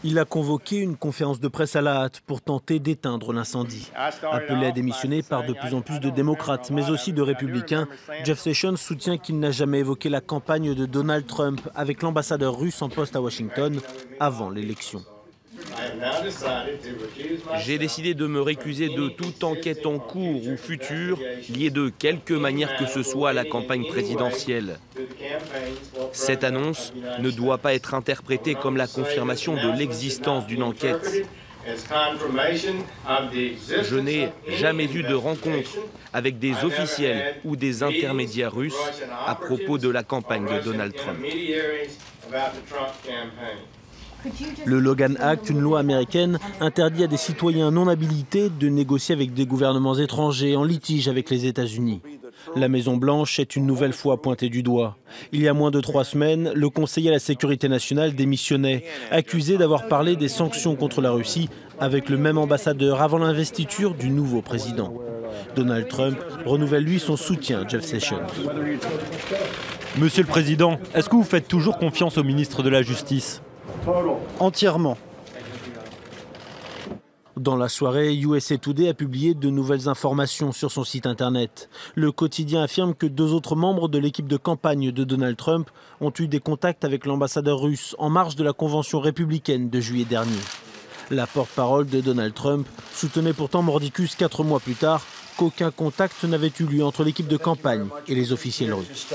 Il a convoqué une conférence de presse à la hâte pour tenter d'éteindre l'incendie. Appelé à démissionner par de plus en plus de démocrates, mais aussi de républicains, Jeff Sessions soutient qu'il n'a jamais évoqué la campagne de Donald Trump avec l'ambassadeur russe en poste à Washington avant l'élection. J'ai décidé de me récuser de toute enquête en cours ou future liée de quelque manière que ce soit à la campagne présidentielle. Cette annonce ne doit pas être interprétée comme la confirmation de l'existence d'une enquête. Je n'ai jamais eu de rencontre avec des officiels ou des intermédiaires russes à propos de la campagne de Donald Trump. Le Logan Act, une loi américaine, interdit à des citoyens non habilités de négocier avec des gouvernements étrangers en litige avec les États-Unis. La Maison-Blanche est une nouvelle fois pointée du doigt. Il y a moins de 3 semaines, le conseiller à la sécurité nationale démissionnait, accusé d'avoir parlé des sanctions contre la Russie avec le même ambassadeur avant l'investiture du nouveau président. Donald Trump renouvelle lui son soutien à Jeff Sessions. Monsieur le Président, est-ce que vous faites toujours confiance au ministre de la Justice ? Entièrement. Dans la soirée, USA Today a publié de nouvelles informations sur son site internet. Le quotidien affirme que 2 autres membres de l'équipe de campagne de Donald Trump ont eu des contacts avec l'ambassadeur russe en marge de la convention républicaine de juillet dernier. La porte-parole de Donald Trump soutenait pourtant mordicus 4 mois plus tard qu'aucun contact n'avait eu lieu entre l'équipe de campagne et les officiels russes.